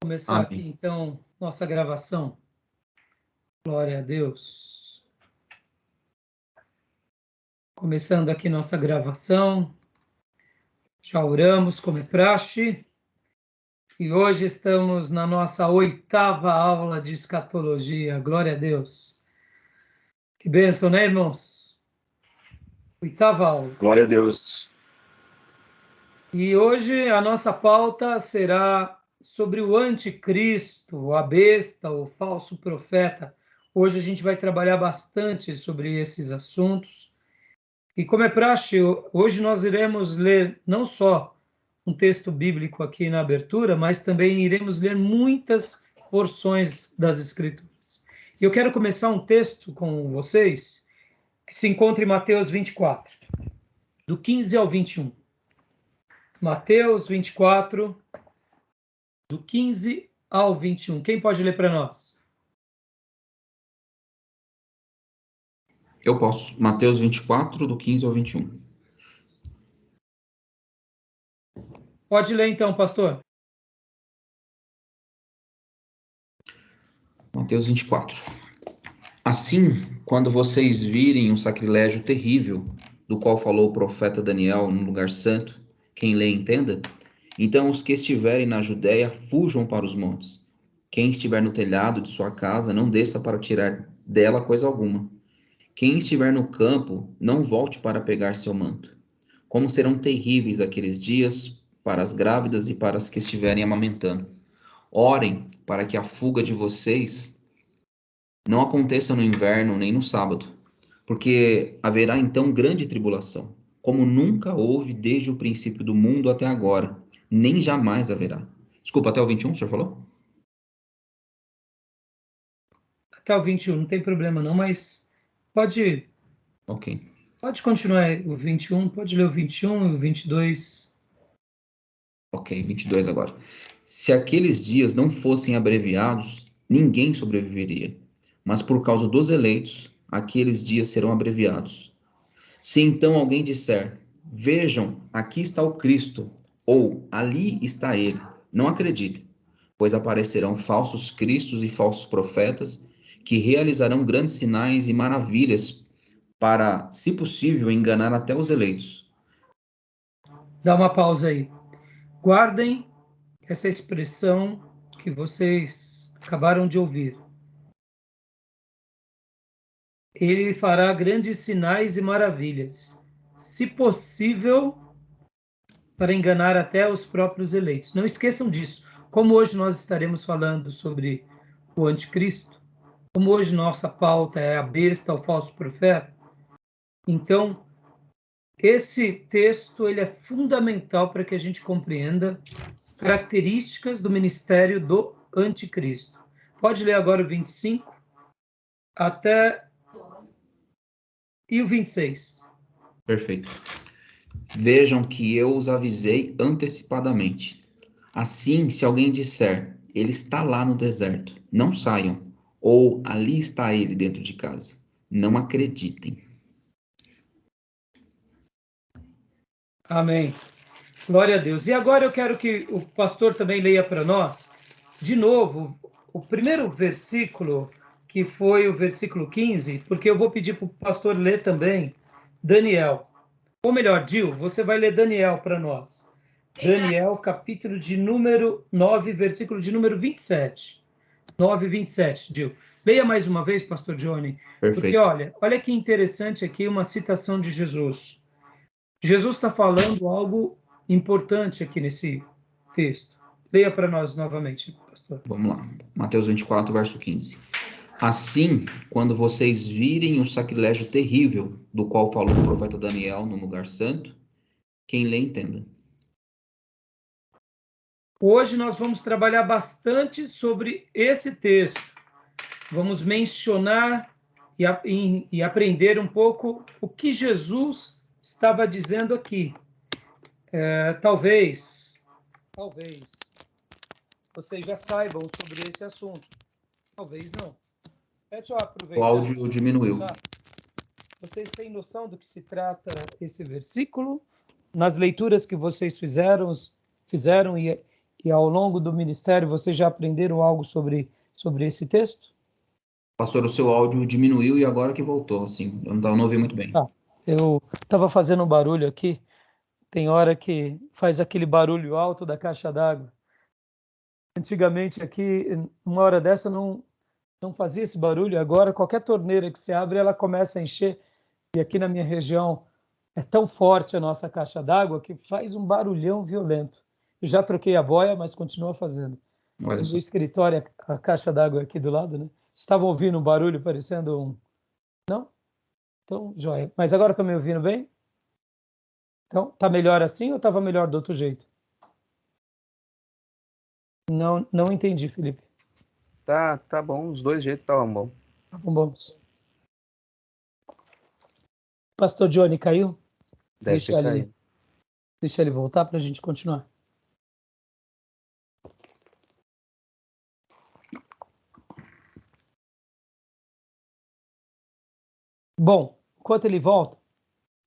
Começar Amém. aqui, então, nossa gravação. Glória a Deus. Começando aqui nossa gravação. Já oramos, como é praxe. E hoje estamos na nossa 8ª aula de escatologia. Glória a Deus. Que bênção, né, irmãos? 8ª aula. Glória a Deus. E hoje a nossa pauta será sobre o anticristo, a besta, o falso profeta. Hoje a gente vai trabalhar bastante sobre esses assuntos. E como é praxe, hoje nós iremos ler não só um texto bíblico aqui na abertura, mas também iremos ler muitas porções das Escrituras. E eu quero começar um texto com vocês que se encontra em Mateus 24, do 15 ao 21. Mateus 24, do 15 ao 21. Quem pode ler para nós? Eu posso. Mateus 24, do 15 ao 21. Pode ler então, pastor. Mateus 24. Assim, quando vocês virem um sacrilégio terrível, do qual falou o profeta Daniel no lugar santo, quem lê entenda, então os que estiverem na Judéia fujam para os montes. Quem estiver no telhado de sua casa, não desça para tirar dela coisa alguma. Quem estiver no campo, não volte para pegar seu manto. Como serão terríveis aqueles dias para as grávidas e para as que estiverem amamentando. Orem para que a fuga de vocês não aconteça no inverno nem no sábado, porque haverá então grande tribulação, como nunca houve desde o princípio do mundo até agora, nem jamais haverá. Desculpa, até o 21, o senhor falou? Até o 21, não tem problema não, mas pode Ok. continuar o 21, pode ler o 21 e o 22. Ok, 22 agora. Se aqueles dias não fossem abreviados, ninguém sobreviveria. Mas por causa dos eleitos, aqueles dias serão abreviados. Se então alguém disser, vejam, aqui está o Cristo, ou ali está ele, não acreditem, pois aparecerão falsos cristos e falsos profetas, que realizarão grandes sinais e maravilhas para, se possível, enganar até os eleitos. Dá uma pausa aí. Guardem essa expressão que vocês acabaram de ouvir. Ele fará grandes sinais e maravilhas, se possível, para enganar até os próprios eleitos. Não esqueçam disso. Como hoje nós estaremos falando sobre o anticristo, como hoje nossa pauta é a besta, o falso profeta, então esse texto ele é fundamental para que a gente compreenda características do ministério do anticristo. Pode ler agora o 25 até e o 26. Perfeito. Vejam que eu os avisei antecipadamente. Assim, se alguém disser, ele está lá no deserto, não saiam, ou ali está ele dentro de casa, não acreditem. Amém. Glória a Deus. E agora eu quero que o pastor também leia para nós, de novo, o primeiro versículo, que foi o versículo 15, porque eu vou pedir para o pastor ler também Daniel. Ou melhor, Gil, você vai ler Daniel para nós. Daniel, capítulo de número 9, versículo de número 27. 9 e 27, Gil. Leia mais uma vez, pastor Johnny. Porque, Perfeito. olha que interessante aqui uma citação de Jesus. Jesus está falando algo importante aqui nesse texto. Leia para nós novamente, pastor. Vamos lá. Mateus 24, verso 15. Assim, quando vocês virem o sacrilégio terrível do qual falou o profeta Daniel no lugar santo, quem lê entenda. Hoje nós vamos trabalhar bastante sobre esse texto. Vamos mencionar e aprender um pouco o que Jesus estava dizendo aqui. Talvez vocês já saibam sobre esse assunto. Talvez não. Deixa eu O aproveitar. áudio diminuiu. Tá? Vocês têm noção do que se trata esse versículo? Nas leituras que vocês fizeram que ao longo do ministério vocês já aprenderam algo sobre esse texto? Pastor, o seu áudio diminuiu e agora que voltou, assim, eu não ouvi muito bem. Tá. Eu estava fazendo um barulho aqui, tem hora que faz aquele barulho alto da caixa d'água. Antigamente aqui, uma hora dessa não fazia esse barulho, agora qualquer torneira que se abre, ela começa a encher, e aqui na minha região é tão forte a nossa caixa d'água que faz um barulhão violento. Eu já troquei a boia, mas continua fazendo. Olha No só. escritório, a caixa d'água é aqui do lado, né? Vocês estavam ouvindo um barulho parecendo um... Não? Então, joia. Mas agora estão me ouvindo bem? Então, tá melhor assim ou estava melhor do outro jeito? Não entendi, Felipe. Tá bom, os dois jeitos estavam bom. Tá bom, vamos. Pastor Johnny caiu? Deve ter caído. Deixa ele voltar para a gente continuar. Bom, enquanto ele volta,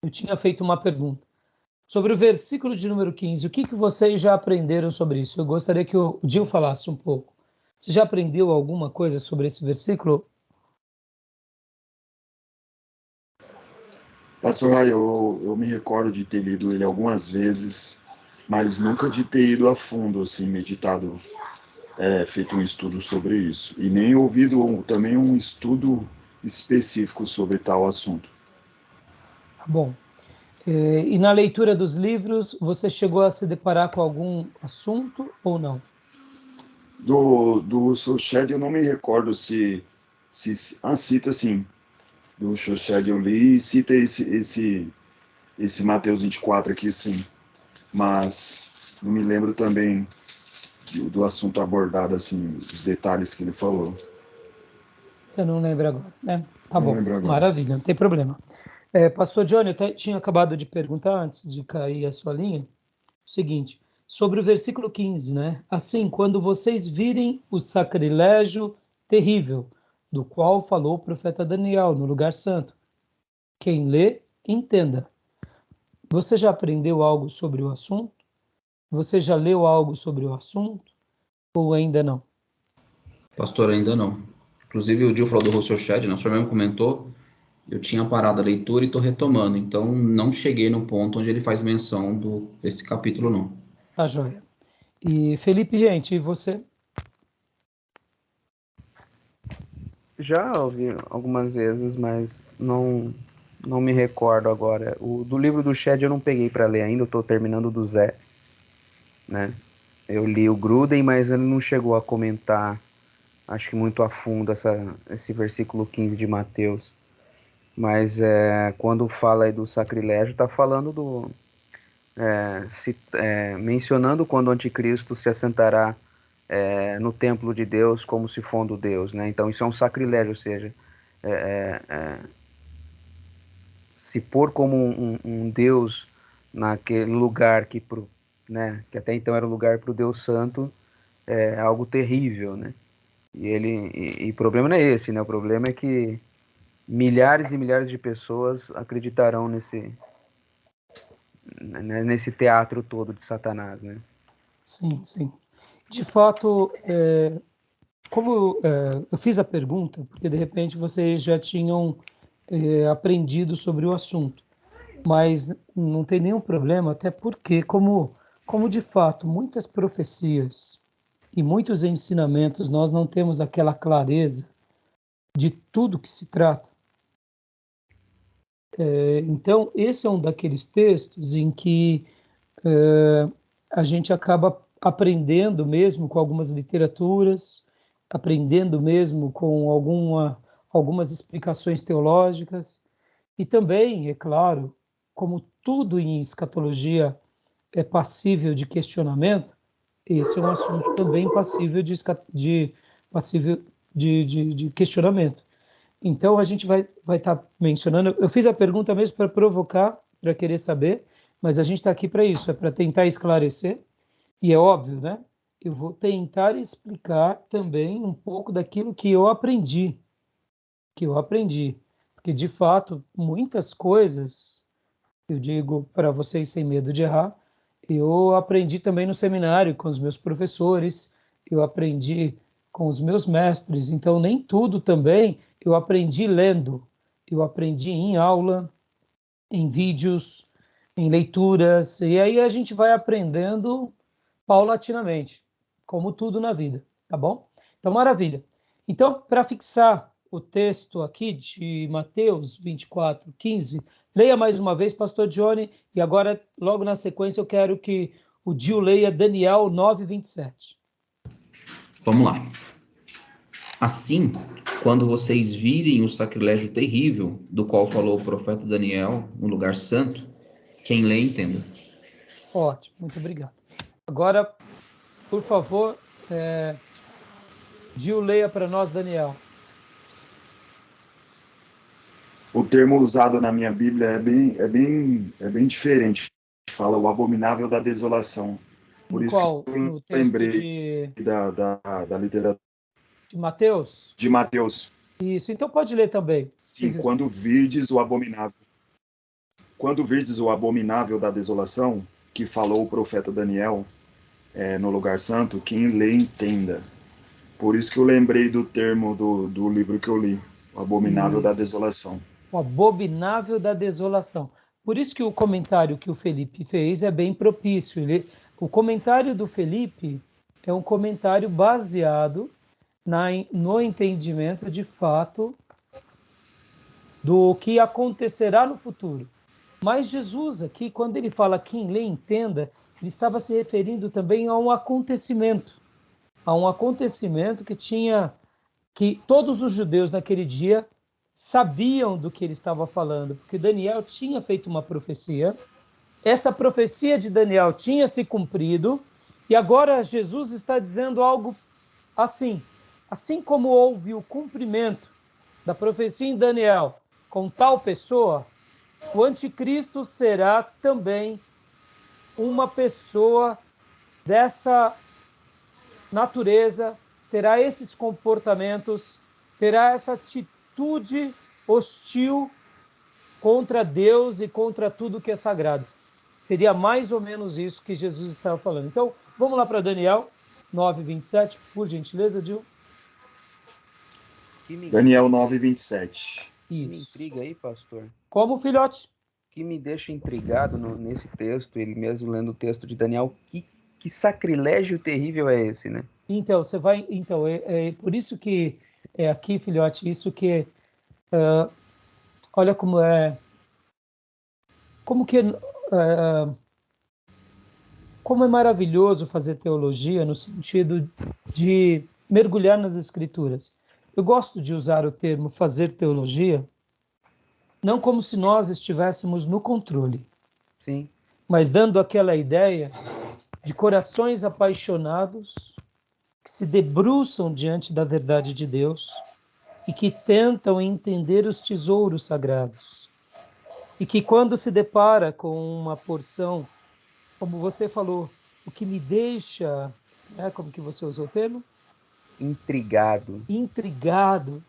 eu tinha feito uma pergunta. Sobre o versículo de número 15, o que vocês já aprenderam sobre isso? Eu gostaria que o Gil falasse um pouco. Você já aprendeu alguma coisa sobre esse versículo? Pastor, eu me recordo de ter lido ele algumas vezes, mas nunca de ter ido a fundo, assim, meditado, feito um estudo sobre isso. E nem ouvido também um estudo específico sobre tal assunto. Tá bom. E na leitura dos livros, você chegou a se deparar com algum assunto ou não? Do Russell Shedd eu não me recordo se cita sim. Do Russell Shedd eu li e cita esse Mateus 24 aqui sim. Mas não me lembro também do assunto abordado, assim, os detalhes que ele falou. Você não lembra agora, né? Tá Não bom, lembro agora. maravilha, não tem problema. Pastor Johnny, eu tinha acabado de perguntar, antes de cair a sua linha, o seguinte, sobre o versículo 15, né? Assim, quando vocês virem o sacrilégio terrível, do qual falou o profeta Daniel, no lugar santo, quem lê, entenda. Você já aprendeu algo sobre o assunto? Você já leu algo sobre o assunto? Ou ainda não? Pastor, ainda não. Inclusive, o Gil falou do Russell Shedd, né? O senhor mesmo comentou, eu tinha parado a leitura e estou retomando, então não cheguei no ponto onde ele faz menção desse capítulo, não. Tá joia. E Felipe, gente, e você? Já ouvi algumas vezes, mas não me recordo agora. O do livro do Shed eu não peguei para ler ainda, eu tô terminando do Zé, né? Eu li o Gruden, mas ele não chegou a comentar, acho que muito a fundo esse versículo 15 de Mateus. Mas quando fala aí do sacrilégio, tá falando mencionando quando o anticristo se assentará no templo de Deus como se fondo Deus, né? Então isso é um sacrilégio, ou seja, se pôr como um Deus naquele lugar né, que até então era o lugar para o Deus Santo, é algo terrível, né? E o problema não é esse, né? O problema é que milhares e milhares de pessoas acreditarão nesse teatro todo de Satanás, né? Sim, sim. De fato, como eu fiz a pergunta, porque de repente vocês já tinham aprendido sobre o assunto, mas não tem nenhum problema, até porque, como de fato muitas profecias e muitos ensinamentos nós não temos aquela clareza de tudo que se trata. Então, esse é um daqueles textos em que a gente acaba aprendendo mesmo com algumas literaturas, aprendendo mesmo com algumas explicações teológicas, e também, é claro, como tudo em escatologia é passível de questionamento, esse é um assunto também passível de questionamento. Então, a gente vai estar mencionando. Eu fiz a pergunta mesmo para provocar, para querer saber, mas a gente está aqui para isso, é para tentar esclarecer. E é óbvio, né? Eu vou tentar explicar também um pouco daquilo que eu aprendi. Porque, de fato, muitas coisas, eu digo para vocês sem medo de errar, eu aprendi também no seminário com os meus professores, eu aprendi com os meus mestres, então nem tudo também eu aprendi lendo, eu aprendi em aula, em vídeos, em leituras, e aí a gente vai aprendendo paulatinamente, como tudo na vida, tá bom? Então, maravilha. Então, para fixar o texto aqui de Mateus 24:15, leia mais uma vez, Pastor Johnny, e agora, logo na sequência, eu quero que o Dio leia Daniel 9:27. Vamos lá. Assim, quando vocês virem o sacrilégio terrível, do qual falou o profeta Daniel, no lugar santo, quem lê, entenda. Ótimo, muito obrigado. Agora, por favor, Dio leia para nós, Daniel. O termo usado na minha Bíblia é bem diferente. Fala o abominável da desolação. Por No isso que qual? eu No texto lembrei da literatura de Mateus? de Mateus. Isso, então pode ler também. Sim, quando virdes o abominável. Quando virdes o abominável da desolação, que falou o profeta Daniel no lugar santo, quem lê entenda. Por isso que eu lembrei do termo do livro que eu li, o abominável da Isso. desolação. O abominável da desolação. Por isso que o comentário que o Felipe fez é bem propício. O comentário do Felipe é um comentário baseado no entendimento de fato do que acontecerá no futuro. Mas Jesus aqui, quando ele fala quem lê entenda, ele estava se referindo também a um acontecimento que todos os judeus naquele dia sabiam do que ele estava falando, porque Daniel tinha feito uma profecia, essa profecia de Daniel tinha se cumprido, e agora Jesus está dizendo algo assim como houve o cumprimento da profecia em Daniel com tal pessoa, o anticristo será também uma pessoa dessa natureza, terá esses comportamentos, terá essa atitude hostil contra Deus e contra tudo que é sagrado. Seria mais ou menos isso que Jesus estava falando. Então, vamos lá para Daniel 9:27, por gentileza, Gil. Daniel 9:27. Que me intriga aí, pastor. Como, filhote? Que me deixa intrigado nesse texto, ele mesmo lendo o texto de Daniel, que sacrilégio terrível é esse, né? Então, é por isso que é aqui, filhote, isso que olha como é maravilhoso fazer teologia no sentido de mergulhar nas escrituras. Eu gosto de usar o termo fazer teologia, não como se nós estivéssemos no controle, Sim. mas dando aquela ideia de corações apaixonados que se debruçam diante da verdade de Deus e que tentam entender os tesouros sagrados. E que quando se depara com uma porção, como você falou, o que me deixa, como que você usou o termo? Intrigado. Intrigado.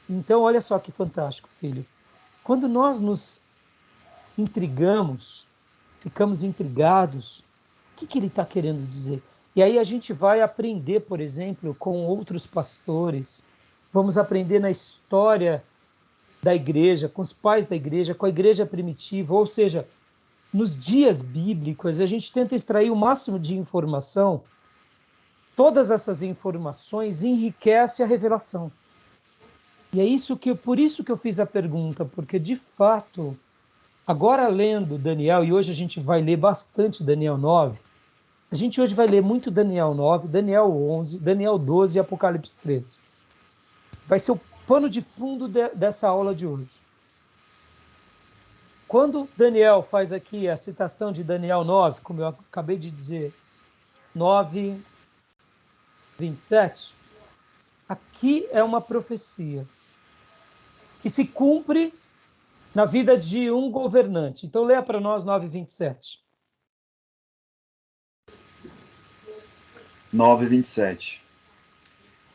Então, olha só que fantástico, filho. Quando nós nos intrigamos, ficamos intrigados, o que ele está querendo dizer? E aí a gente vai aprender, por exemplo, com outros pastores, vamos aprender na história da igreja, com os pais da igreja, com a igreja primitiva, ou seja, nos dias bíblicos, a gente tenta extrair o máximo de informação. Todas essas informações enriquecem a revelação. E por isso que eu fiz a pergunta, porque de fato, agora lendo Daniel, e hoje a gente vai ler bastante Daniel 9, a gente hoje vai ler muito Daniel 9, Daniel 11, Daniel 12 e Apocalipse 13. Vai ser o pano de fundo dessa aula de hoje. Quando Daniel faz aqui a citação de Daniel 9, como eu acabei de dizer, 9:27, aqui é uma profecia que se cumpre na vida de um governante. Então, leia para nós 9:27. 9:27.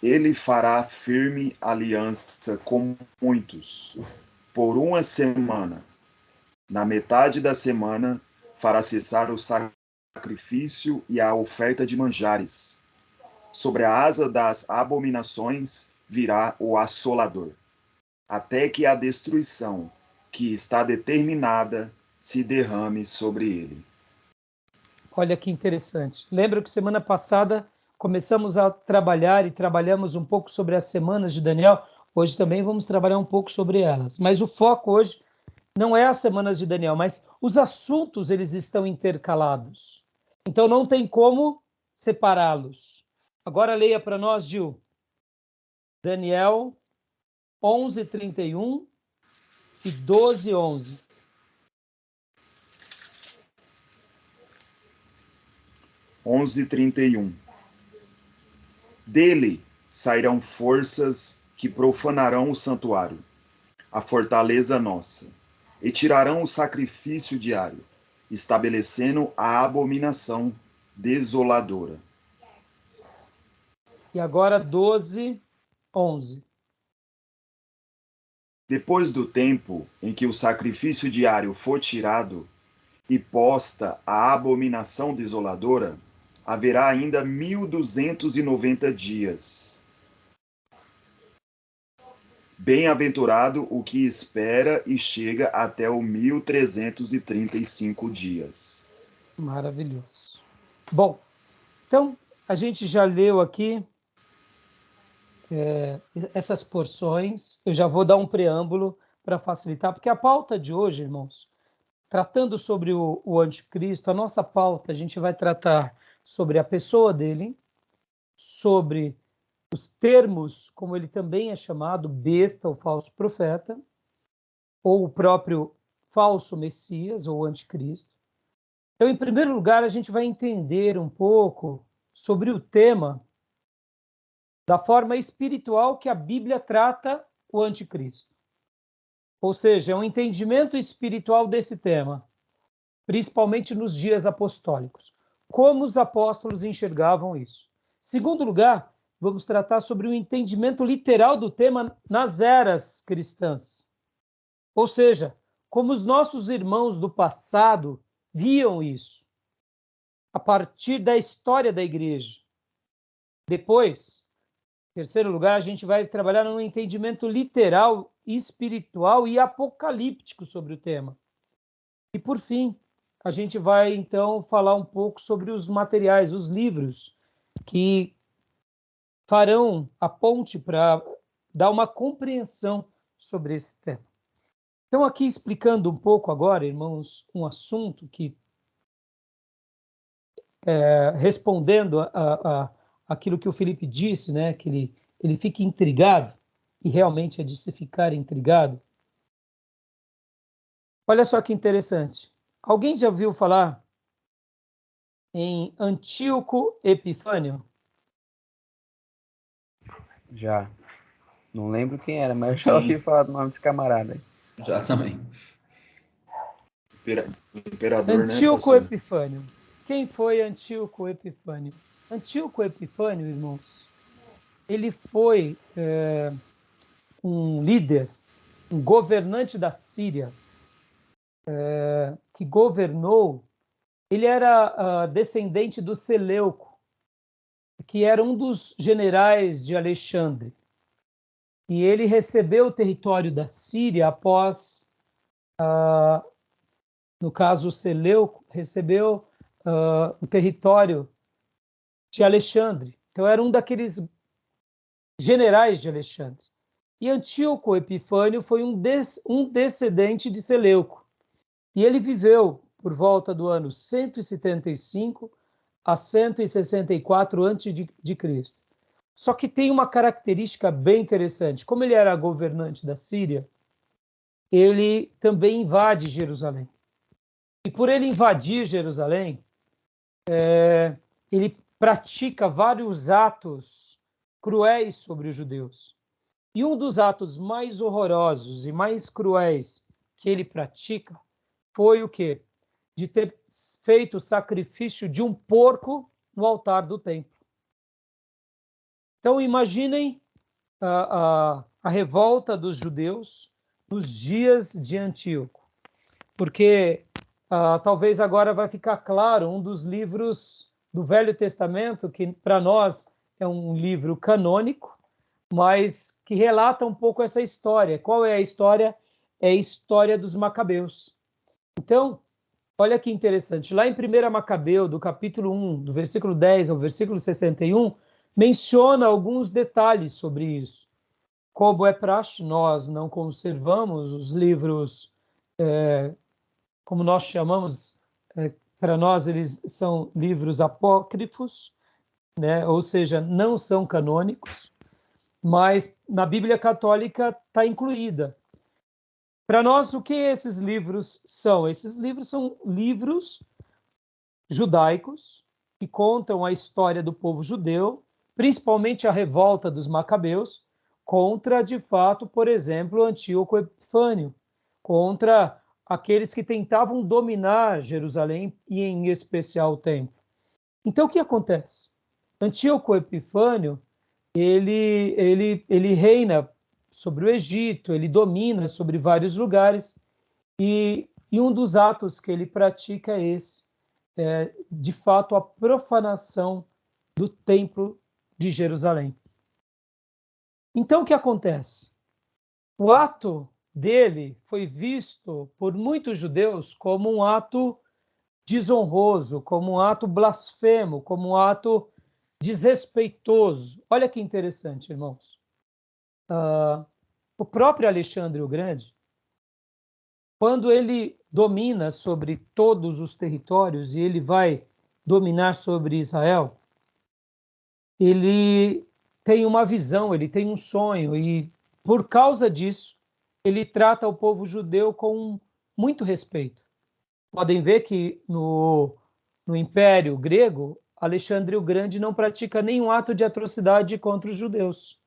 Ele fará firme aliança com muitos por uma semana. Na metade da semana fará cessar o sacrifício e a oferta de manjares. Sobre a asa das abominações virá o assolador, até que a destruição, que está determinada, se derrame sobre ele. Olha que interessante. Lembra que semana passada começamos a trabalhar e trabalhamos um pouco sobre as semanas de Daniel? Hoje também vamos trabalhar um pouco sobre elas. Mas o foco hoje não é as semanas de Daniel, mas os assuntos, eles estão intercalados. Então não tem como separá-los. Agora leia para nós, Gil. Daniel 11:31 e 12:11. Onze 31. Dele sairão forças que profanarão o santuário, a fortaleza nossa, e tirarão o sacrifício diário, estabelecendo a abominação desoladora. E agora 12:11. Depois do tempo em que o sacrifício diário for tirado e posta a abominação desoladora, haverá ainda 1290 dias. Bem-aventurado o que espera e chega até o 1335 dias. Maravilhoso. Bom, então a gente já leu aqui essas porções. Eu já vou dar um preâmbulo para facilitar, porque a pauta de hoje, irmãos, tratando sobre o anticristo, a nossa pauta, a gente vai tratar sobre a pessoa dele, sobre os termos, como ele também é chamado, besta, o falso profeta, ou o próprio falso Messias, ou anticristo. Então, em primeiro lugar, a gente vai entender um pouco sobre o tema da forma espiritual que a Bíblia trata o anticristo. Ou seja, é um entendimento espiritual desse tema, principalmente nos dias apostólicos. Como os apóstolos enxergavam isso. Segundo lugar, vamos tratar sobre o entendimento literal do tema nas eras cristãs. Ou seja, como os nossos irmãos do passado viam isso, a partir da história da igreja. Depois, em terceiro lugar, a gente vai trabalhar num entendimento literal, espiritual e apocalíptico sobre o tema. E, por fim, a gente vai, então, falar um pouco sobre os materiais, os livros, que farão a ponte para dar uma compreensão sobre esse tema. Então, aqui explicando um pouco agora, irmãos, um assunto que, respondendo aquilo que o Felipe disse, né, que ele fica intrigado, e realmente é de se ficar intrigado. Olha só que interessante. Alguém já ouviu falar em Antíoco Epifânio? Já. Não lembro quem era, mas eu já ouvi falar do nome desse camarada aí. Já também. Imperador, Antíoco né, pastor? Epifânio. Quem foi Antíoco Epifânio? Antíoco Epifânio, irmãos, ele foi um líder, um governante da Síria, que governou. Ele era descendente do Seleuco, que era um dos generais de Alexandre. E ele recebeu o território da Síria após, no caso, o Seleuco recebeu o território de Alexandre. Então, era um daqueles generais de Alexandre. E Antíoco Epifânio foi um descendente de Seleuco. E ele viveu por volta do ano 175 a 164 a.C. Só que tem uma característica bem interessante. Como ele era governante da Síria, ele também invade Jerusalém. E por ele invadir Jerusalém, ele pratica vários atos cruéis sobre os judeus. E um dos atos mais horrorosos e mais cruéis que ele pratica foi o quê? De ter feito o sacrifício de um porco no altar do templo. Então, imaginem a revolta dos judeus nos dias de Antíoco, porque talvez agora vai ficar claro um dos livros do Velho Testamento, que para nós é um livro canônico, mas que relata um pouco essa história. Qual é a história? É a história dos Macabeus. Então, olha que interessante. Lá em 1 Macabeu, do capítulo 1, do versículo 10 ao versículo 61, menciona alguns detalhes sobre isso. Como é praxe, nós não conservamos os livros, como nós chamamos, para nós eles são livros apócrifos, né? Ou seja, não são canônicos, mas na Bíblia Católica está incluída. Para nós, o que esses livros são? Esses livros são livros judaicos que contam a história do povo judeu, principalmente a revolta dos Macabeus, contra, de fato, por exemplo, Antíoco Epifânio, contra aqueles que tentavam dominar Jerusalém e, em especial, o templo. Então, o que acontece? Antíoco Epifânio, ele reina sobre o Egito, ele domina sobre vários lugares, e um dos atos que ele pratica é esse, de fato, a profanação do templo de Jerusalém. Então, o que acontece? O ato dele foi visto por muitos judeus como um ato desonroso, como um ato blasfemo, como um ato desrespeitoso. Olha que interessante, irmãos. O próprio Alexandre o Grande, quando ele domina sobre todos os territórios e ele vai dominar sobre Israel, ele tem uma visão, ele tem um sonho, e por causa disso, ele trata o povo judeu com muito respeito. Podem ver que no Império Grego, Alexandre o Grande não pratica nenhum ato de atrocidade contra os judeus.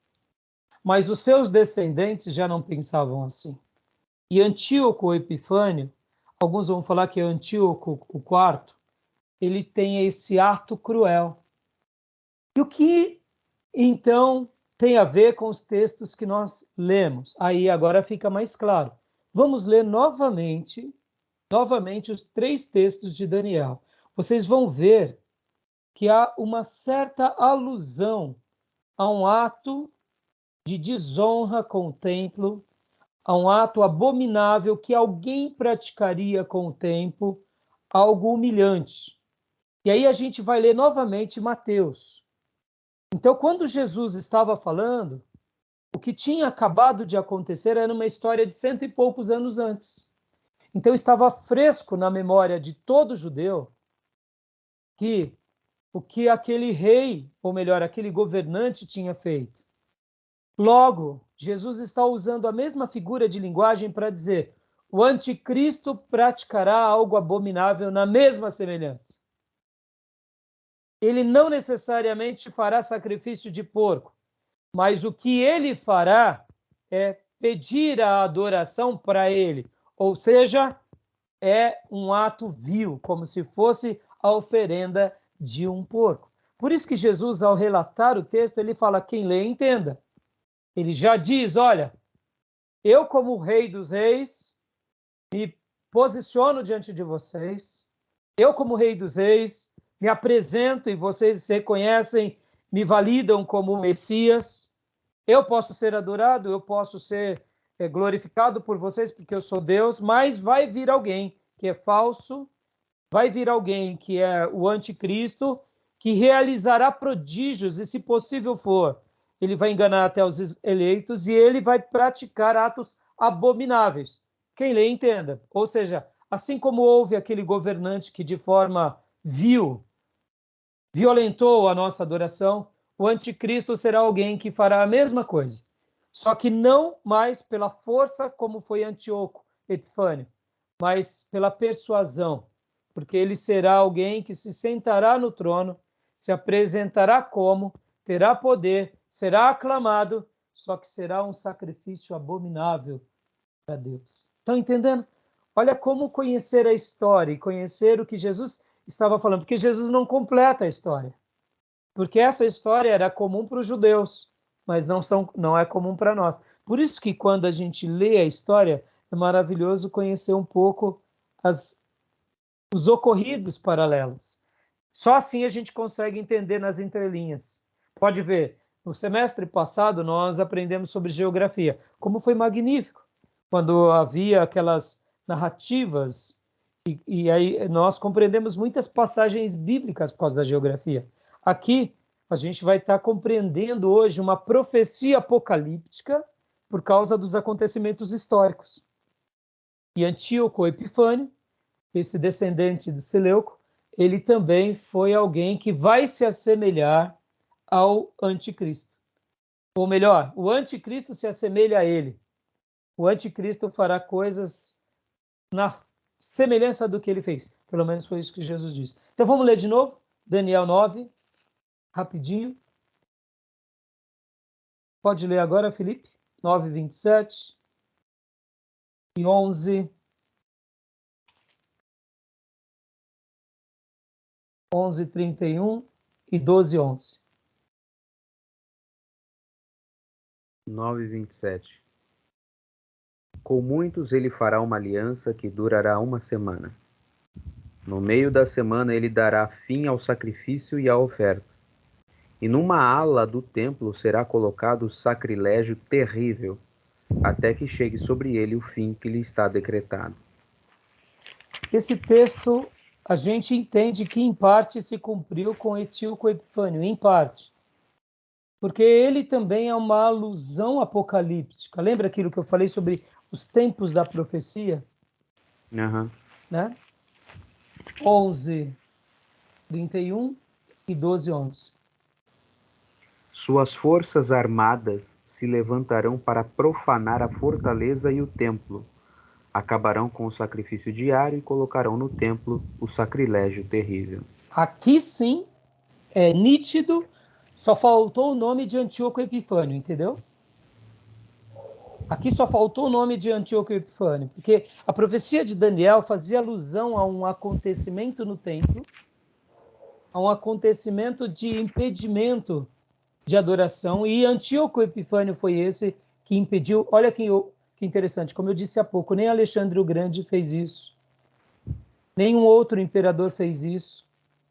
Mas os seus descendentes já não pensavam assim. E Antíoco Epifânio, alguns vão falar que é Antíoco IV, ele tem esse ato cruel. E o que, então, tem a ver com os textos que nós lemos? Aí agora fica mais claro. Vamos ler novamente os 3 textos de Daniel. Vocês vão ver que há uma certa alusão a um ato de desonra com o templo, a um ato abominável que alguém praticaria com o templo, algo humilhante. E aí a gente vai ler novamente Mateus. Então, quando Jesus estava falando, o que tinha acabado de acontecer era uma história de 100 e poucos anos antes. Então, estava fresco na memória de todo judeu que o que aquele rei, ou melhor, aquele governante tinha feito. Logo, Jesus está usando a mesma figura de linguagem para dizer: o anticristo praticará algo abominável na mesma semelhança. Ele não necessariamente fará sacrifício de porco, mas o que ele fará é pedir a adoração para ele, ou seja, é um ato vil, como se fosse a oferenda de um porco. Por isso que Jesus, ao relatar o texto, ele fala: quem lê, entenda. Ele já diz: olha, eu como rei dos reis, me posiciono diante de vocês, eu como rei dos reis, me apresento e vocês reconhecem, me validam como Messias, eu posso ser adorado, eu posso ser glorificado por vocês porque eu sou Deus, mas vai vir alguém que é falso, vai vir alguém que é o anticristo, que realizará prodígios e, se possível for, ele vai enganar até os eleitos e ele vai praticar atos abomináveis. Quem lê, entenda. Ou seja, assim como houve aquele governante que de forma vil violentou a nossa adoração, o anticristo será alguém que fará a mesma coisa. Só que não mais pela força como foi Antíoco Epifânio, mas pela persuasão, porque ele será alguém que se sentará no trono, se apresentará como, terá poder, será aclamado, só que será um sacrifício abominável para Deus. Estão entendendo? Olha como conhecer a história e conhecer o que Jesus estava falando, porque Jesus não completa a história. Porque essa história era comum para os judeus, mas não é comum para nós. Por isso que quando a gente lê a história, é maravilhoso conhecer um pouco as os ocorridos paralelos. Só assim a gente consegue entender nas entrelinhas. Pode ver, no semestre passado nós aprendemos sobre geografia. Como foi magnífico, quando havia aquelas narrativas, e aí nós compreendemos muitas passagens bíblicas por causa da geografia. Aqui a gente vai estar compreendendo hoje uma profecia apocalíptica por causa dos acontecimentos históricos. E Antíoco Epifânio, esse descendente de Seleuco, ele também foi alguém que vai se assemelhar ao anticristo. Ou melhor, o anticristo se assemelha a ele. O anticristo fará coisas na semelhança do que ele fez. Pelo menos foi isso que Jesus disse. Então vamos ler de novo, Daniel 9, rapidinho. Pode ler agora, Felipe? 9, 27 e 11... 11:31 e 12:11. 9:27. Com muitos ele fará uma aliança que durará uma semana. No meio da semana ele dará fim ao sacrifício e à oferta. E numa ala do templo será colocado o sacrilégio terrível, até que chegue sobre ele o fim que lhe está decretado. Esse texto a gente entende que em parte se cumpriu com Antíoco Epifânio, em parte. Porque ele também é uma alusão apocalíptica. Lembra aquilo que eu falei sobre os tempos da profecia? Uhum. Né? 11:31 e 12:11. Suas forças armadas se levantarão para profanar a fortaleza e o templo. Acabarão com o sacrifício diário e colocarão no templo o sacrilégio terrível. Aqui sim é nítido, só faltou o nome de Antíoco Epifânio, entendeu? Aqui só faltou o nome de Antíoco Epifânio, porque a profecia de Daniel fazia alusão a um acontecimento no templo, a um acontecimento de impedimento de adoração, e Antíoco Epifânio foi esse que impediu. Olha que interessante, como eu disse há pouco, nem Alexandre o Grande fez isso, nenhum outro imperador fez isso.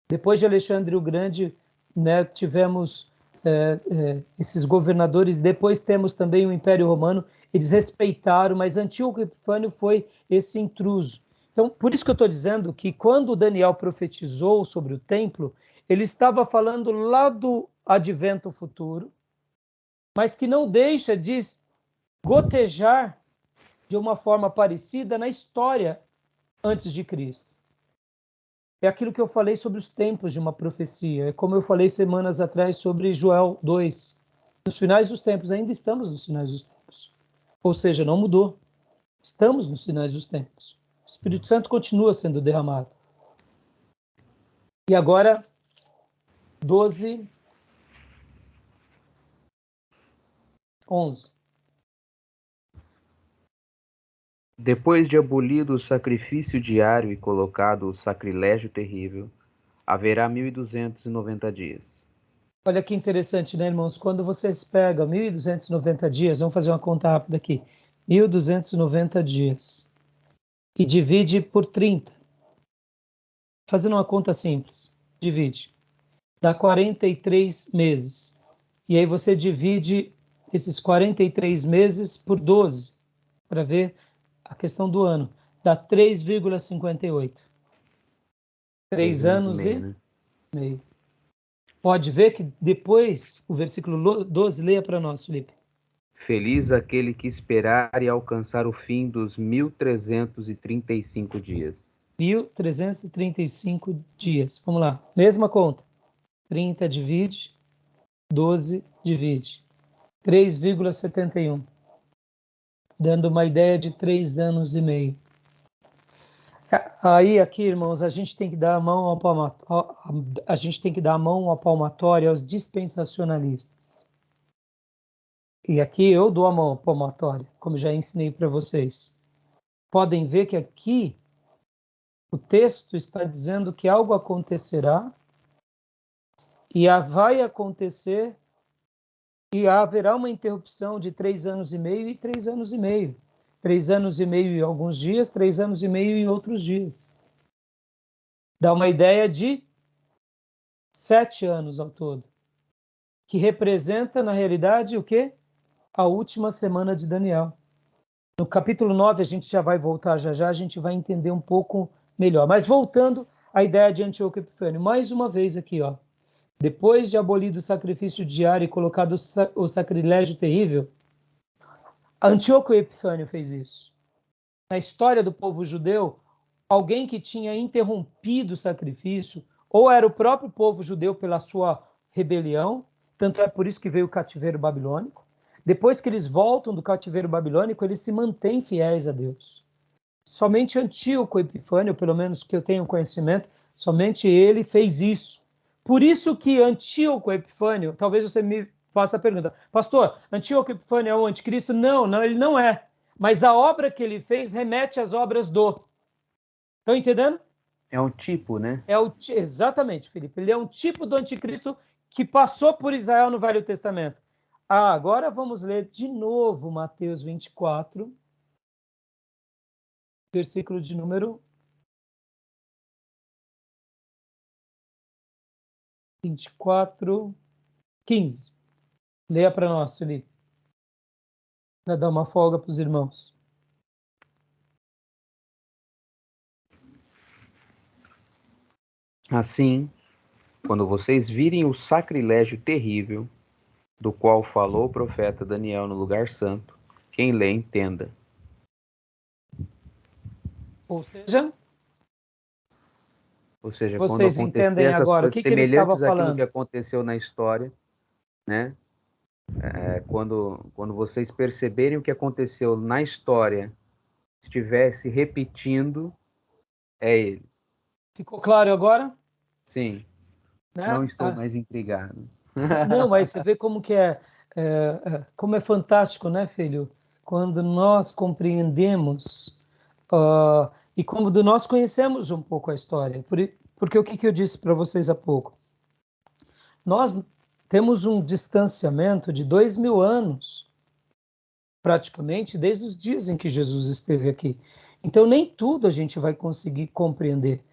Depois de Alexandre o Grande, né, tivemos esses governadores, depois temos também o Império Romano, eles respeitaram, mas Antíoco Epifânio foi esse intruso. Então, por isso que eu estou dizendo que quando Daniel profetizou sobre o templo, ele estava falando lá do advento futuro, mas que não deixa de gotejar de uma forma parecida na história antes de Cristo. É aquilo que eu falei sobre os tempos de uma profecia. É como eu falei semanas atrás sobre Joel 2. Nos finais dos tempos, ainda estamos nos finais dos tempos. Ou seja, não mudou. Estamos nos finais dos tempos. O Espírito Santo continua sendo derramado. E agora, 12:11. Depois de abolido o sacrifício diário e colocado o sacrilégio terrível, haverá 1.290 dias. Olha que interessante, né, irmãos? Quando vocês pegam 1.290 dias, vamos fazer uma conta rápida aqui. 1.290 dias. E divide por 30. Fazendo uma conta simples. Divide. Dá 43 meses. E aí você divide esses 43 meses por 12, para ver a questão do ano. Dá 3,58. 3 anos e meio. Pode ver que depois, o versículo 12, leia para nós, Felipe. Feliz aquele que esperar e alcançar o fim dos 1.335 dias. 1.335 dias. Vamos lá. Mesma conta. 30 divide, 12 divide. 3,71. Dando uma ideia de 3 anos e meio. Aí, aqui, irmãos, a gente tem que dar a mão ao palmatório aos dispensacionalistas. E aqui eu dou a mão ao palmatório, como já ensinei para vocês. Podem ver que aqui o texto está dizendo que algo acontecerá e vai acontecer e haverá uma interrupção de 3 anos e meio e 3 anos e meio. 3 anos e meio em alguns dias, 3 anos e meio em outros dias. Dá uma ideia de 7 anos ao todo, que representa, na realidade, o quê? A última semana de Daniel. No capítulo 9, a gente já vai voltar já, a gente vai entender um pouco melhor. Mas voltando à ideia de Antíoco Epifânio, mais uma vez aqui, ó. Depois de abolido o sacrifício diário e colocado o sacrilégio terrível, Antíoco Epifânio fez isso. Na história do povo judeu, alguém que tinha interrompido o sacrifício, ou era o próprio povo judeu pela sua rebelião, tanto é por isso que veio o cativeiro babilônico. Depois que eles voltam do cativeiro babilônico, eles se mantêm fiéis a Deus. Somente Antíoco Epifânio, pelo menos que eu tenho conhecimento, somente ele fez isso. Por isso que Antíoco Epifânio, talvez você me faça a pergunta, pastor, Antíoco Epifânio é o anticristo? Não, ele não é. Mas a obra que ele fez remete às obras do. Estão entendendo? É um tipo, né? Exatamente, Felipe. Ele é um tipo do anticristo que passou por Israel no Velho Testamento. Agora vamos ler de novo Mateus 24, versículo de número 24, 15. Leia para nós, Felipe. Para dar uma folga para os irmãos. Assim, quando vocês virem o sacrilégio terrível, do qual falou o profeta Daniel no lugar santo, quem lê entenda. Ou seja, quando vocês acontecer entendem essas agora o coisas que ele estava semelhantes àquilo que falando. aconteceu na história, né? Quando vocês perceberem o que aconteceu na história, estivesse repetindo, é ele. Ficou claro agora? Sim, Né? não estou mais intrigado. Não, mas você vê como que como é fantástico, né, filho? Quando nós compreendemos e quando nós conhecemos um pouco a história. Porque o que eu disse para vocês há pouco? Nós temos um distanciamento de 2000 anos, praticamente, desde os dias em que Jesus esteve aqui. Então, nem tudo a gente vai conseguir compreender.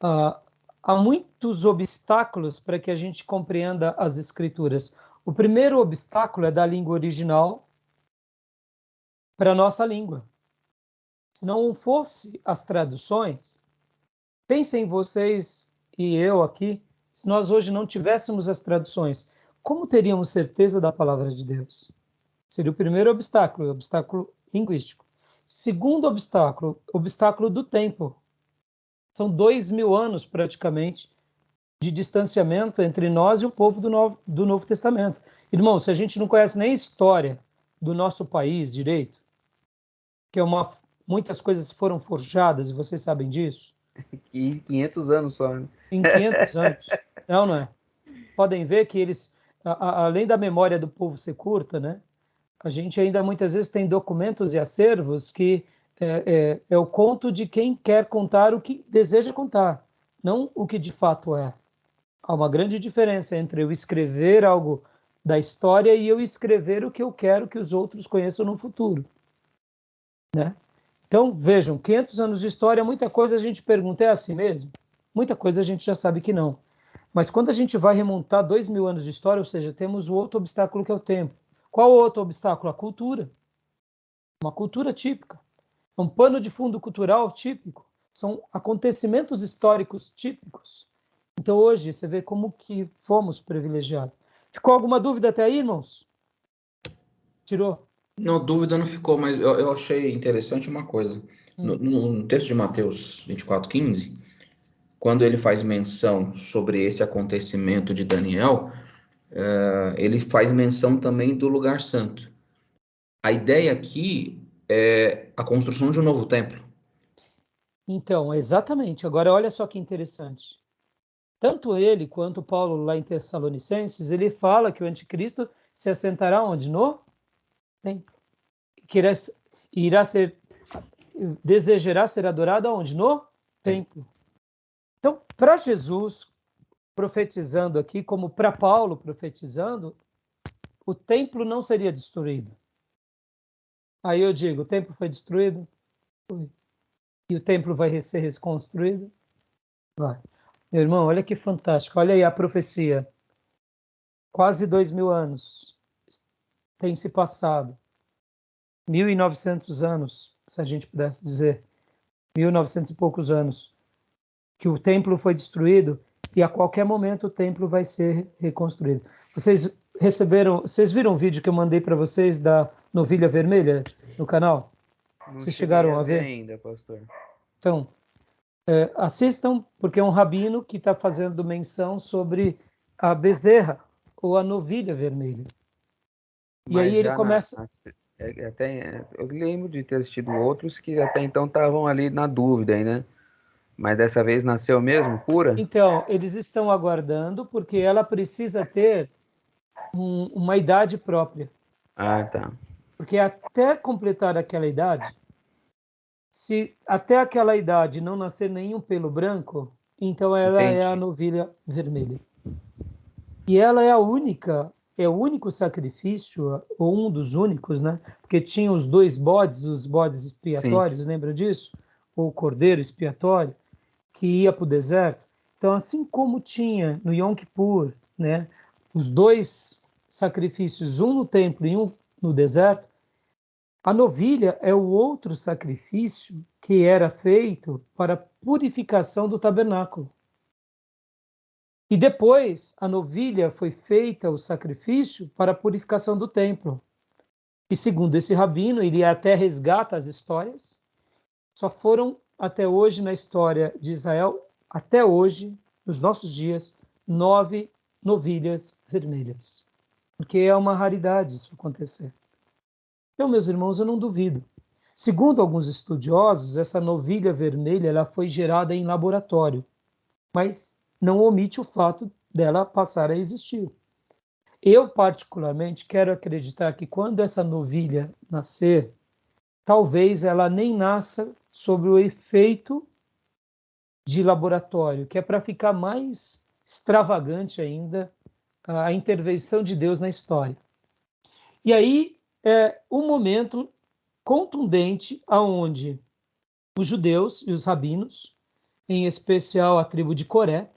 Há muitos obstáculos para que a gente compreenda as Escrituras. O primeiro obstáculo é da língua original para a nossa língua. Se não fosse as traduções, pensem vocês e eu aqui, se nós hoje não tivéssemos as traduções, como teríamos certeza da palavra de Deus? Seria o primeiro obstáculo, o obstáculo linguístico. Segundo obstáculo, obstáculo do tempo. São 2000 anos praticamente de distanciamento entre nós e o povo do Novo Testamento. Irmão, se a gente não conhece nem a história do nosso país direito, que muitas coisas foram forjadas, e vocês sabem disso. E 500 anos só, né? Em 500 anos. Não é? Podem ver que eles, além da memória do povo ser curta, né? A gente ainda muitas vezes tem documentos e acervos que é o conto de quem quer contar o que deseja contar, não o que de fato é. Há uma grande diferença entre eu escrever algo da história e eu escrever o que eu quero que os outros conheçam no futuro, né? Então, vejam, 500 anos de história, muita coisa a gente pergunta, é assim mesmo? Muita coisa a gente já sabe que não. Mas quando a gente vai remontar 2000 anos de história, ou seja, temos o outro obstáculo que é o tempo. Qual o outro obstáculo? A cultura. Uma cultura típica. Um pano de fundo cultural típico. São acontecimentos históricos típicos. Então, hoje, você vê como que fomos privilegiados. Ficou alguma dúvida até aí, irmãos? Tirou? Não, dúvida não ficou, mas eu achei interessante uma coisa. No texto de Mateus 24:15, quando ele faz menção sobre esse acontecimento de Daniel, ele faz menção também do lugar santo. A ideia aqui é a construção de um novo templo. Então, exatamente. Agora, olha só que interessante. Tanto ele quanto Paulo, lá em Tessalonicenses, ele fala que o anticristo se assentará onde? No templo. Que desejará ser adorado aonde? No templo. Então, para Jesus profetizando aqui, como para Paulo profetizando, o templo não seria destruído. Aí eu digo, o templo foi destruído? Foi. E o templo vai ser reconstruído? Vai. Meu irmão, olha que fantástico. Olha aí a profecia. Quase 2000 anos tem se passado. 1900 anos, se a gente pudesse dizer. 1900 e poucos anos. Que o templo foi destruído e a qualquer momento o templo vai ser reconstruído. Vocês viram o vídeo que eu mandei para vocês da novilha vermelha no canal? Não Vocês cheguei chegaram a a ver? ainda, pastor. Então, assistam, porque é um rabino que está fazendo menção sobre a bezerra ou a novilha vermelha. E aí Mas ele já começa... eu lembro de ter assistido outros que até então estavam ali na dúvida, né? Mas dessa vez nasceu mesmo, pura? Então, eles estão aguardando porque ela precisa ter uma idade própria. Ah, tá. Porque até completar aquela idade, se até aquela idade não nascer nenhum pelo branco, então ela é a Entendi. novilha vermelha. E ela é o único sacrifício, ou um dos únicos, né? Porque tinha os bodes Sim. expiatórios, lembra disso? Ou o cordeiro expiatório, que ia para o deserto. Então, assim como tinha no Yom Kippur, né? Os dois sacrifícios, um no templo e um no deserto, a novilha é o outro sacrifício que era feito para a purificação do tabernáculo. E depois a novilha foi feita o sacrifício para a purificação do templo. E segundo esse rabino, ele até resgata as histórias, só foram até hoje na história de Israel, até hoje, nos nossos dias, 9 novilhas vermelhas. Porque é uma raridade isso acontecer. Então, meus irmãos, eu não duvido. Segundo alguns estudiosos, essa novilha vermelha ela foi gerada em laboratório, mas não omite o fato dela passar a existir. Eu, particularmente, quero acreditar que quando essa novilha nascer, talvez ela nem nasça sob o efeito de laboratório, que é para ficar mais extravagante ainda a intervenção de Deus na história. E aí é um momento contundente aonde os judeus e os rabinos, em especial a tribo de Coré,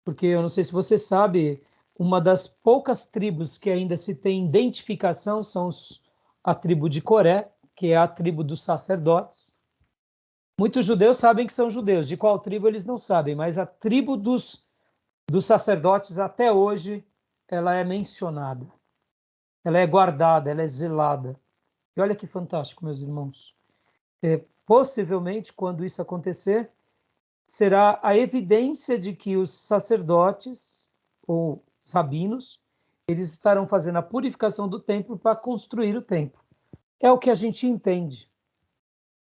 porque eu não sei se você sabe, uma das poucas tribos que ainda se tem identificação são a tribo de Coré, que é a tribo dos sacerdotes. Muitos judeus sabem que são judeus, de qual tribo eles não sabem, mas a tribo dos sacerdotes até hoje ela é mencionada, ela é guardada, ela é zelada. E olha que fantástico, meus irmãos. Possivelmente, quando isso acontecer, será a evidência de que os sacerdotes, ou os rabinos, eles estarão fazendo a purificação do templo para construir o templo. É o que a gente entende.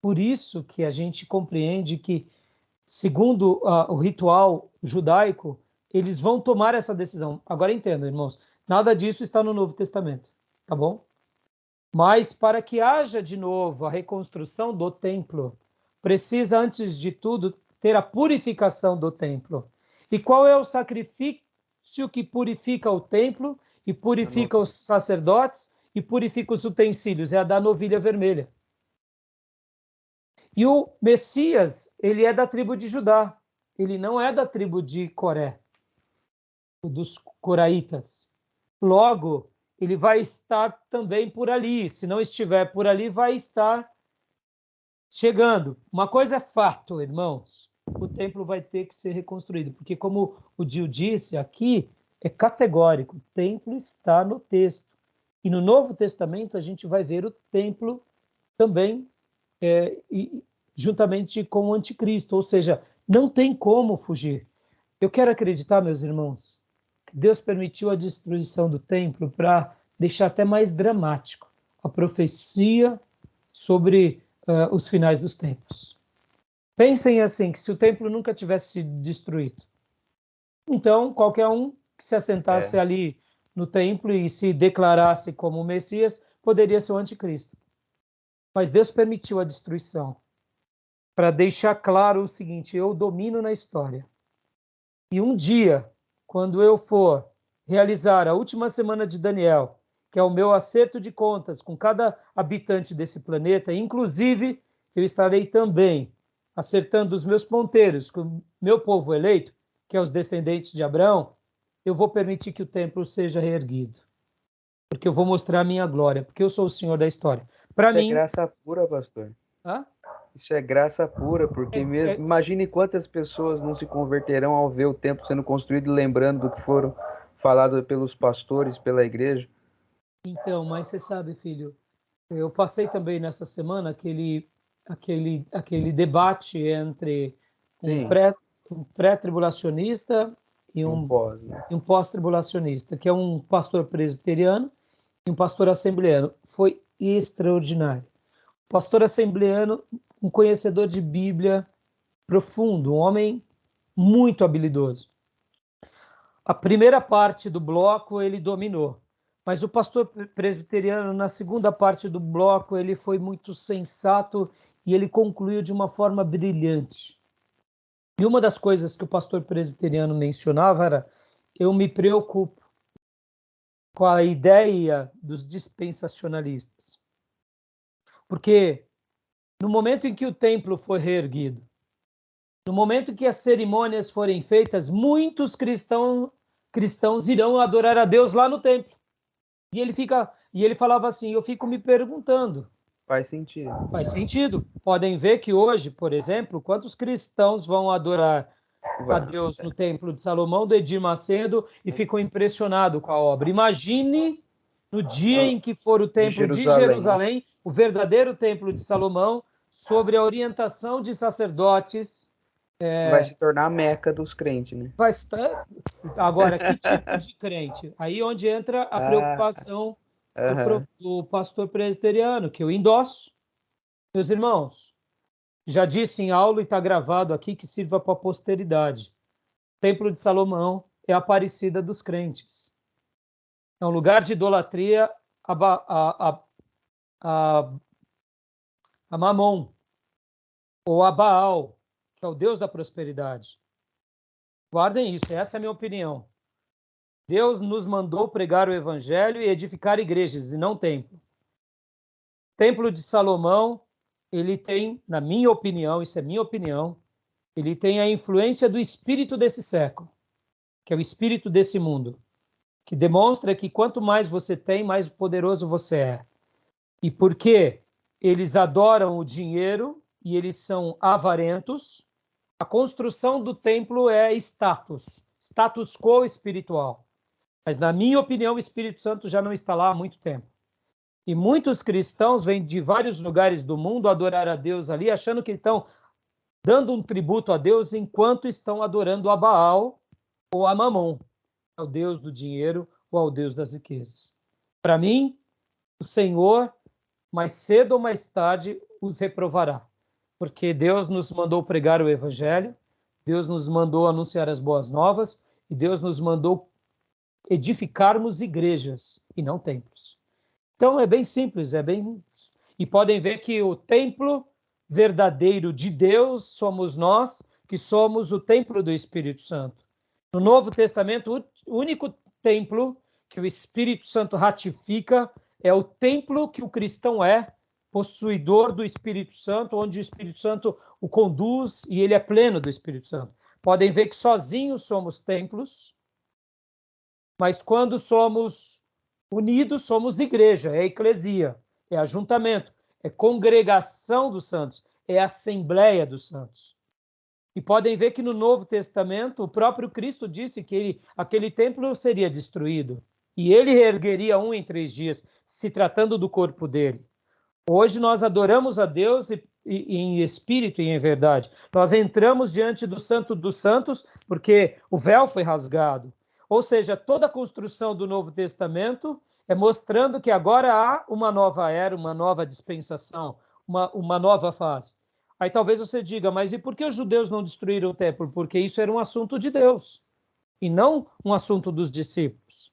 Por isso que a gente compreende que, segundo o ritual judaico, eles vão tomar essa decisão. Agora entendam, irmãos, nada disso está no Novo Testamento, tá bom? Mas para que haja de novo a reconstrução do templo, precisa, antes de tudo, ter a purificação do templo. E qual é o sacrifício que purifica o templo, e purifica os sacerdotes, e purifica os utensílios? É a da novilha vermelha. E o Messias, ele é da tribo de Judá. Ele não é da tribo de Coré, dos coraitas. Logo, ele vai estar também por ali. Se não estiver por ali, vai estar chegando. Uma coisa é fato, irmãos. O templo vai ter que ser reconstruído. Porque, como o Gil disse aqui, é categórico. O templo está no texto. E no Novo Testamento, a gente vai ver o templo também juntamente com o anticristo. Ou seja, não tem como fugir. Eu quero acreditar, meus irmãos, que Deus permitiu a destruição do templo para deixar até mais dramático a profecia sobre os finais dos tempos. Pensem assim, que se o templo nunca tivesse sido destruído, então qualquer um que se assentasse ali no templo e se declarasse como o Messias poderia ser o anticristo. Mas Deus permitiu a destruição para deixar claro o seguinte: eu domino na história. E um dia, quando eu for realizar a última semana de Daniel, que é o meu acerto de contas com cada habitante desse planeta, inclusive eu estarei também acertando os meus ponteiros com o meu povo eleito, que é os descendentes de Abraão, eu vou permitir que o templo seja reerguido. Porque eu vou mostrar a minha glória, porque eu sou o Senhor da história. Para mim... Isso é graça pura, pastor. Hã? Isso é graça pura, porque mesmo... Imagine quantas pessoas não se converterão ao ver o templo sendo construído, lembrando do que foram falados pelos pastores, pela igreja. Então, mas você sabe, filho, eu passei também nessa semana aquele debate entre um pré-tribulacionista e um pós-tribulacionista, que é um pastor presbiteriano e um pastor assembleano. Foi extraordinário. O pastor assembleano, um conhecedor de Bíblia profundo, um homem muito habilidoso. A primeira parte do bloco ele dominou, mas o pastor presbiteriano, na segunda parte do bloco, ele foi muito sensato e ele concluiu de uma forma brilhante. E uma das coisas que o pastor presbiteriano mencionava era: eu me preocupo com a ideia dos dispensacionalistas. Porque no momento em que o templo foi reerguido, no momento em que as cerimônias forem feitas, muitos cristãos irão adorar a Deus lá no templo. E ele falava assim: eu fico me perguntando. Faz sentido. Faz sentido. Podem ver que hoje, por exemplo, quantos cristãos vão adorar a Deus no Templo de Salomão, do Edir Macedo, e ficam impressionados com a obra. Imagine no dia em que for o Templo de Jerusalém, o verdadeiro Templo de Salomão, sobre a orientação de sacerdotes. Vai se tornar a Meca dos crentes, né? Vai estar... Agora, que tipo de crente? Aí onde entra a preocupação do pastor presbiteriano, que eu endosso. Meus irmãos, já disse em aula e está gravado aqui, que sirva para a posteridade. O Templo de Salomão é a Aparecida dos crentes. É um lugar de idolatria a Mamon, ou a Baal, que é o Deus da prosperidade. Guardem isso, essa é a minha opinião. Deus nos mandou pregar o evangelho e edificar igrejas, e não templo. O Templo de Salomão, ele tem, na minha opinião, isso é minha opinião, ele tem a influência do espírito desse século, que é o espírito desse mundo, que demonstra que quanto mais você tem, mais poderoso você é. E porque eles adoram o dinheiro e eles são avarentos, a construção do templo é status quo espiritual. Mas, na minha opinião, o Espírito Santo já não está lá há muito tempo. E muitos cristãos vêm de vários lugares do mundo adorar a Deus ali, achando que estão dando um tributo a Deus enquanto estão adorando a Baal ou a Mamon, ao Deus do dinheiro ou ao Deus das riquezas. Para mim, o Senhor, mais cedo ou mais tarde, os reprovará. Porque Deus nos mandou pregar o Evangelho, Deus nos mandou anunciar as boas novas e Deus nos mandou edificarmos igrejas e não templos. Então é bem simples, e podem ver que o templo verdadeiro de Deus somos nós, que somos o templo do Espírito Santo. No Novo Testamento, o único templo que o Espírito Santo ratifica é o templo que o cristão é, possuidor do Espírito Santo, onde o Espírito Santo o conduz e ele é pleno do Espírito Santo. Podem ver que sozinhos somos templos, mas quando somos unidos, somos igreja, é eclesia, é ajuntamento, é congregação dos santos, é assembleia dos santos. E podem ver que no Novo Testamento, o próprio Cristo disse que aquele templo seria destruído, e ele reergueria em 3 dias, se tratando do corpo dele. Hoje nós adoramos a Deus em espírito e em verdade. Nós entramos diante do Santo dos Santos, porque o véu foi rasgado. Ou seja, toda a construção do Novo Testamento é mostrando que agora há uma nova era, uma nova dispensação, uma nova fase. Aí talvez você diga, mas e por que os judeus não destruíram o templo? Porque isso era um assunto de Deus, e não um assunto dos discípulos.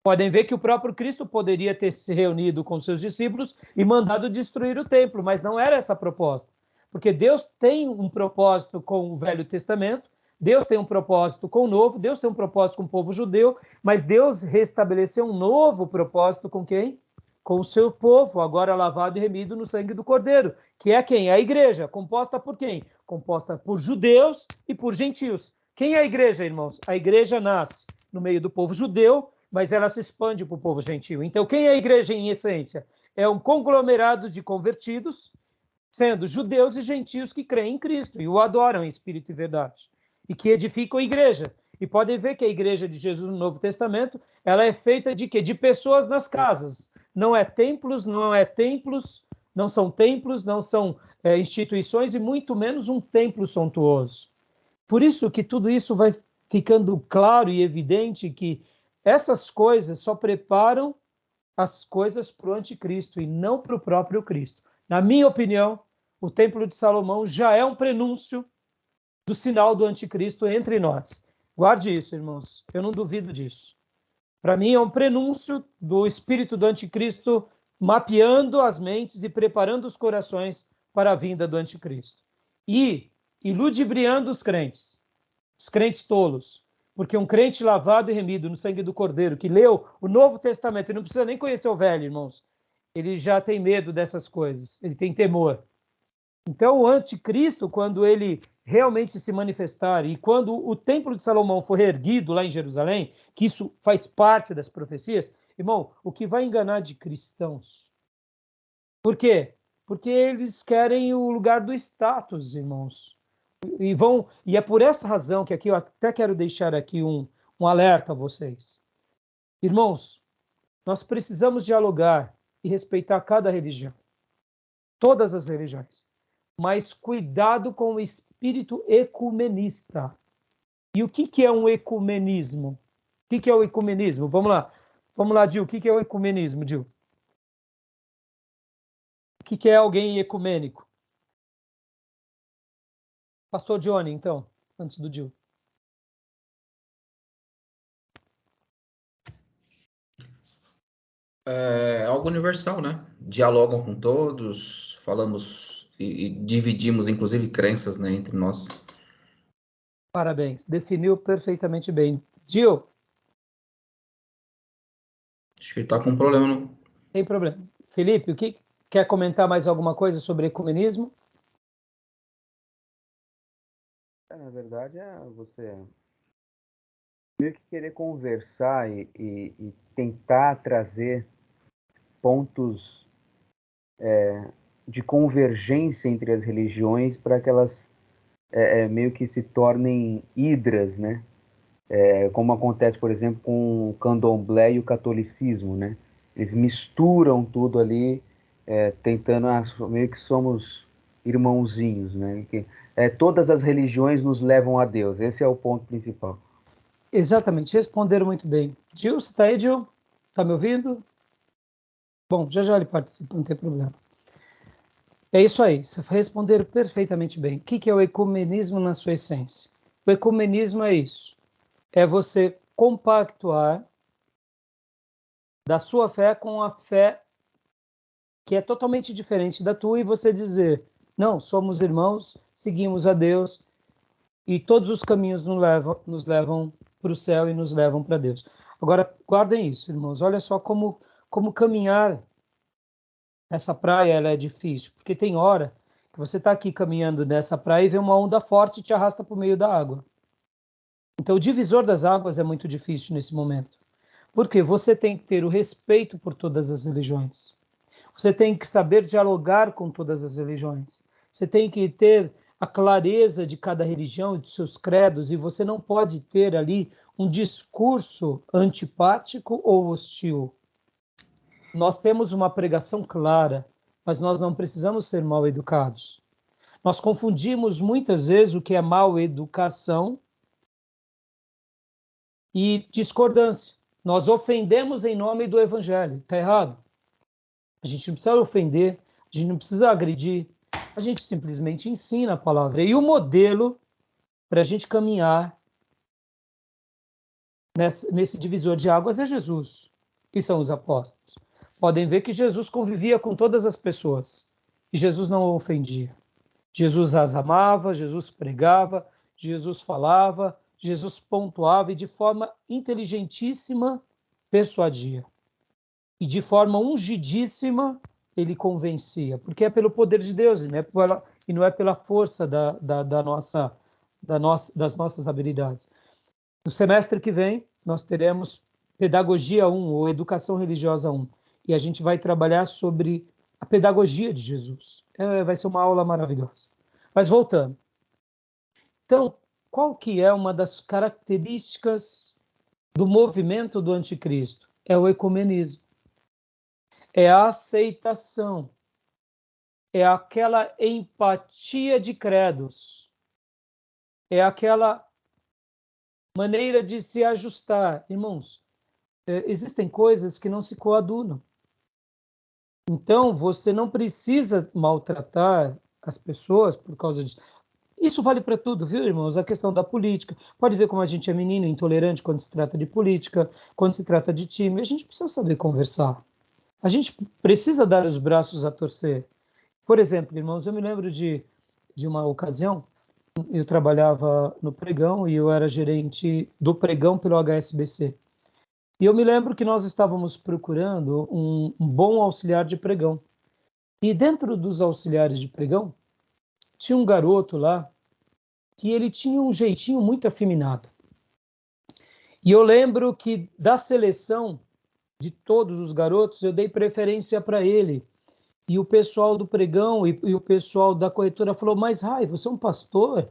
Podem ver que o próprio Cristo poderia ter se reunido com seus discípulos e mandado destruir o templo, mas não era essa a proposta. Porque Deus tem um propósito com o Velho Testamento, Deus tem um propósito com o Novo, Deus tem um propósito com o povo judeu, mas Deus restabeleceu um novo propósito com quem? Com o seu povo, agora lavado e remido no sangue do Cordeiro, que é quem? A igreja, composta por quem? composta por judeus e por gentios. Quem é a igreja, irmãos? A igreja nasce no meio do povo judeu, mas ela se expande para o povo gentio. Então, quem é a igreja em essência? É um conglomerado de convertidos, sendo judeus e gentios que creem em Cristo e o adoram em espírito e verdade, e que edificam a igreja. E podem ver que a igreja de Jesus no Novo Testamento, ela é feita de quê? De pessoas nas casas. Não são templos, não são instituições e muito menos um templo suntuoso. Por isso que tudo isso vai ficando claro e evidente que essas coisas só preparam as coisas para o anticristo e não para o próprio Cristo. Na minha opinião, o Templo de Salomão já é um prenúncio do sinal do anticristo entre nós. Guarde isso, irmãos. Eu não duvido disso. Para mim, é um prenúncio do espírito do anticristo mapeando as mentes e preparando os corações para a vinda do anticristo. E ludibriando os crentes tolos. Porque um crente lavado e remido no sangue do Cordeiro, que leu o Novo Testamento, e não precisa nem conhecer o Velho, irmãos, ele já tem medo dessas coisas, ele tem temor. Então, o anticristo, quando ele realmente se manifestar, e quando o Templo de Salomão for erguido lá em Jerusalém, que isso faz parte das profecias, irmão, o que vai enganar de cristãos? Por quê? Porque eles querem o lugar do status, irmãos. E é por essa razão que aqui eu até quero deixar aqui um alerta a vocês. Irmãos, nós precisamos dialogar e respeitar cada religião. Todas as religiões. Mas cuidado com o espírito ecumenista. E o que é um ecumenismo? O que é o ecumenismo? Vamos lá, Gil. O que é o ecumenismo, Gil? O que é alguém ecumênico? Pastor Johnny, então, antes do Gil. É algo universal, né? Dialogam com todos, falamos e dividimos, inclusive, crenças, né, entre nós. Parabéns, definiu perfeitamente bem. Gil? Acho que ele está com um problema. Não? Tem problema. Felipe, quer comentar mais alguma coisa sobre ecumenismo? Na verdade, é você meio que querer conversar e tentar trazer pontos de convergência entre as religiões para que elas meio que se tornem hidras, né? Como acontece, por exemplo, com o candomblé e o catolicismo, né? Eles misturam tudo ali, tentando, meio que somos irmãozinhos, né? Todas as religiões nos levam a Deus, esse é o ponto principal. Exatamente, responderam muito bem. Gil, você está aí, Gil? Está me ouvindo? Bom, já ele participa, não tem problema. É isso aí, você responderam perfeitamente bem. O que é o ecumenismo na sua essência? O ecumenismo é isso. É você compactuar da sua fé com a fé que é totalmente diferente da tua e você dizer, não, somos irmãos, seguimos a Deus e todos os caminhos nos levam para o céu e nos levam para Deus. Agora, guardem isso, irmãos. Olha só como caminhar essa praia ela é difícil, porque tem hora que você está aqui caminhando nessa praia e vê uma onda forte e te arrasta para o meio da água. Então, o divisor das águas é muito difícil nesse momento. Porque você tem que ter o respeito por todas as religiões. Você tem que saber dialogar com todas as religiões. Você tem que ter a clareza de cada religião e dos seus credos, e você não pode ter ali um discurso antipático ou hostil. Nós temos uma pregação clara, mas nós não precisamos ser mal educados. Nós confundimos muitas vezes o que é mal educação e discordância. Nós ofendemos em nome do evangelho. Está errado. A gente não precisa ofender, a gente não precisa agredir, a gente simplesmente ensina a palavra. E o modelo para a gente caminhar nesse divisor de águas é Jesus, que são os apóstolos. Podem ver que Jesus convivia com todas as pessoas e Jesus não o ofendia. Jesus as amava, Jesus pregava, Jesus falava, Jesus pontuava e de forma inteligentíssima persuadia. E de forma ungidíssima ele convencia, porque é pelo poder de Deus, e não é pela força das nossas habilidades. No semestre que vem, nós teremos Pedagogia 1, ou Educação Religiosa 1, e a gente vai trabalhar sobre a pedagogia de Jesus. Vai ser uma aula maravilhosa. Mas voltando. Então, qual que é uma das características do movimento do anticristo? É o ecumenismo. É a aceitação. É aquela empatia de credos. É aquela maneira de se ajustar. Irmãos, existem coisas que não se coadunam. Então, você não precisa maltratar as pessoas por causa disso. Isso vale para tudo, viu, irmãos? A questão da política. Pode ver como a gente é menino, intolerante quando se trata de política, quando se trata de time. A gente precisa saber conversar. A gente precisa dar os braços a torcer. Por exemplo, irmãos, eu me lembro de uma ocasião, eu trabalhava no pregão e eu era gerente do pregão pelo HSBC. E eu me lembro que nós estávamos procurando um bom auxiliar de pregão. E dentro dos auxiliares de pregão, tinha um garoto lá que ele tinha um jeitinho muito afeminado. E eu lembro que da seleção de todos os garotos, eu dei preferência para ele. E o pessoal do pregão e o pessoal da corretora falou, mas você é um pastor?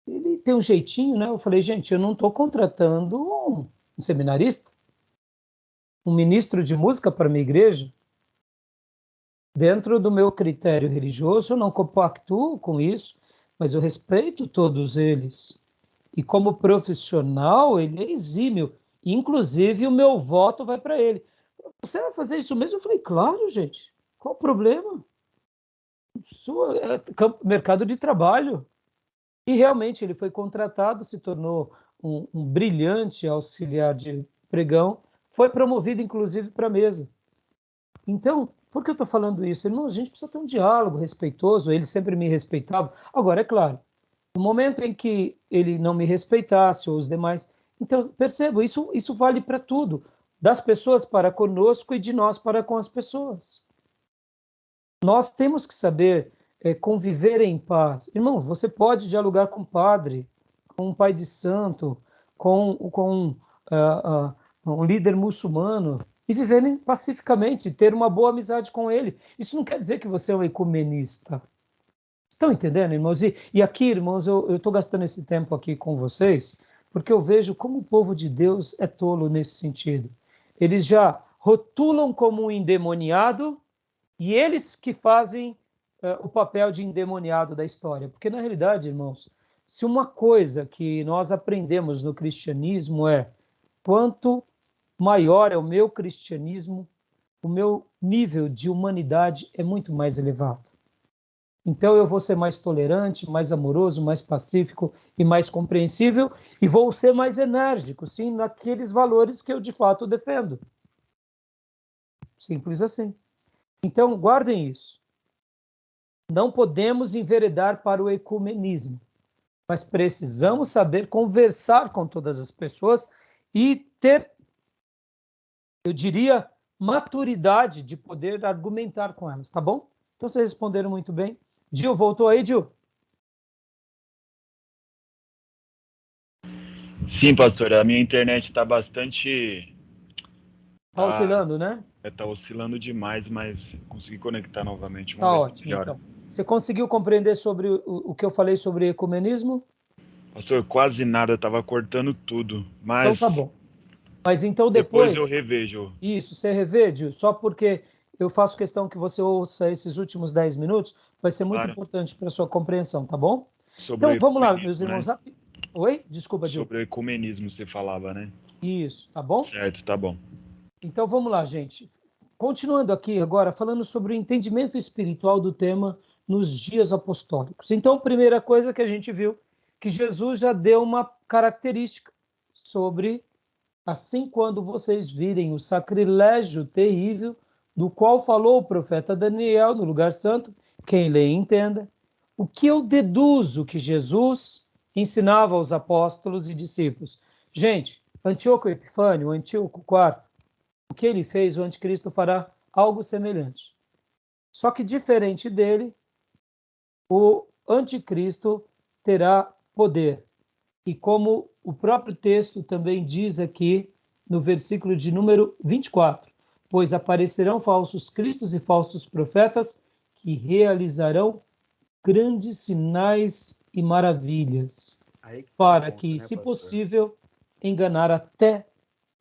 Ele tem um jeitinho, né? Eu falei, gente, eu não estou contratando um seminarista, um ministro de música para a minha igreja. Dentro do meu critério religioso, eu não compactuo com isso, mas eu respeito todos eles. E como profissional, ele é exímio. Inclusive, o meu voto vai para ele. Você vai fazer isso mesmo? Eu falei, claro, gente. Qual o problema? Isso é mercado de trabalho. E realmente ele foi contratado, se tornou um brilhante auxiliar de pregão, foi promovido, inclusive, para a mesa. Então, por que eu estou falando isso? Irmão, a gente precisa ter um diálogo respeitoso, ele sempre me respeitava. Agora, é claro, no momento em que ele não me respeitasse, ou os demais... Então, perceba, isso vale para tudo. Das pessoas para conosco e de nós para com as pessoas. Nós temos que saber conviver em paz. Irmão, você pode dialogar com o padre, com um pai de santo, com um líder muçulmano, e viverem pacificamente, ter uma boa amizade com ele. Isso não quer dizer que você é um ecumenista. Estão entendendo, irmãos? E aqui, irmãos, eu estou gastando esse tempo aqui com vocês, porque eu vejo como o povo de Deus é tolo nesse sentido. Eles já rotulam como um endemoniado, e eles que fazem o papel de endemoniado da história. Porque, na realidade, irmãos, se uma coisa que nós aprendemos no cristianismo é quanto maior é o meu cristianismo, o meu nível de humanidade é muito mais elevado. Então eu vou ser mais tolerante, mais amoroso, mais pacífico e mais compreensível, e vou ser mais enérgico, sim, naqueles valores que eu de fato defendo. Simples assim. Então guardem isso. Não podemos enveredar para o ecumenismo, mas precisamos saber conversar com todas as pessoas e ter, eu diria, maturidade de poder argumentar com elas, tá bom? Então vocês responderam muito bem. Gil, voltou aí, Gil? Sim, pastor, a minha internet está bastante. Tá oscilando, né? Tá oscilando demais, mas consegui conectar novamente. Tá Vamos ver se ótimo, melhora. então. Você conseguiu compreender sobre o que eu falei sobre ecumenismo? Pastor, quase nada, estava cortando tudo, Então tá mas bom. Mas então depois eu depois, revejo. isso, você revê, Gil, só porque eu faço questão que você ouça esses últimos 10 minutos, vai ser muito Claro. importante para a sua compreensão, tá bom? Sobre o Então vamos lá, meus ecumenismo, irmãos. né? Oi? Desculpa, Gil. Sobre o ecumenismo você falava, né? Isso, tá bom? Certo, tá bom. Então vamos lá, gente. Continuando aqui agora, falando sobre o entendimento espiritual do tema nos dias apostólicos. Então, primeira coisa que a gente viu, que Jesus já deu uma característica sobre, assim, quando vocês virem o sacrilégio terrível do qual falou o profeta Daniel no lugar santo, quem lê entenda, o que eu deduzo que Jesus ensinava aos apóstolos e discípulos. Gente, Antíoco Epifânio, Antíoco IV, o que ele fez, o anticristo fará algo semelhante. Só que diferente dele, o anticristo terá poder. E como o próprio texto também diz aqui no versículo de número 24, pois aparecerão falsos cristos e falsos profetas que realizarão grandes sinais e maravilhas, Aí que tá o para ponto, que, né, se pastor? possível, enganar até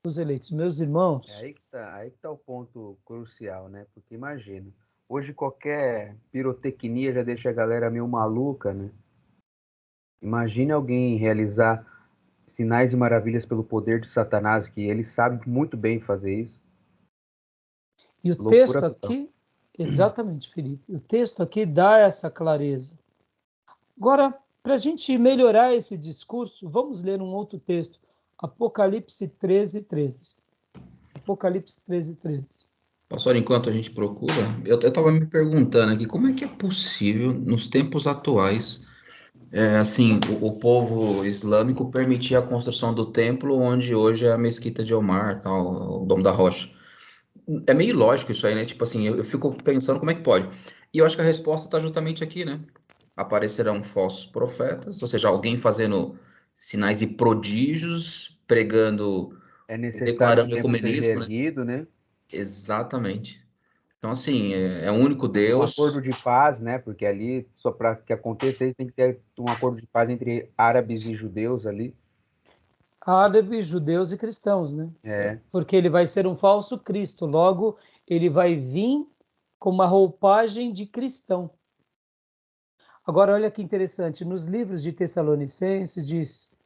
os eleitos. Meus É irmãos, aí que tá o ponto crucial, né? Porque imagina, hoje qualquer pirotecnia já deixa a galera meio maluca, né? Imagine alguém realizar sinais e maravilhas pelo poder de Satanás, que ele sabe muito bem fazer isso. e o Loucura texto total. aqui, exatamente, Felipe, o texto aqui dá essa clareza. Agora, para a gente melhorar esse discurso, vamos ler um outro texto, Apocalipse 13, 13. Apocalipse 13, 13. Pastor, enquanto a gente procura, eu estava me perguntando aqui, como é que é possível, nos tempos atuais, assim, o povo islâmico permitir a construção do templo onde hoje é a Mesquita de Omar, tal, o Dom da Rocha? É meio lógico isso aí, né? Tipo assim, eu fico pensando como é que pode. E eu acho que a resposta está justamente aqui, né? Aparecerão falsos profetas, ou seja, alguém fazendo sinais e prodígios, pregando, É necessário que o declarando templo seja ecumenismo, né? erguido, né? Exatamente. Então, assim, é o único Um acordo Deus. de paz, né? Porque ali, só para que aconteça isso, tem que ter um acordo de paz entre árabes e judeus ali. Árabes, judeus e cristãos, né? É, Porque ele vai ser um falso Cristo, logo ele vai vir com uma roupagem de cristão. Agora, olha que interessante, nos livros de Tessalonicenses diz: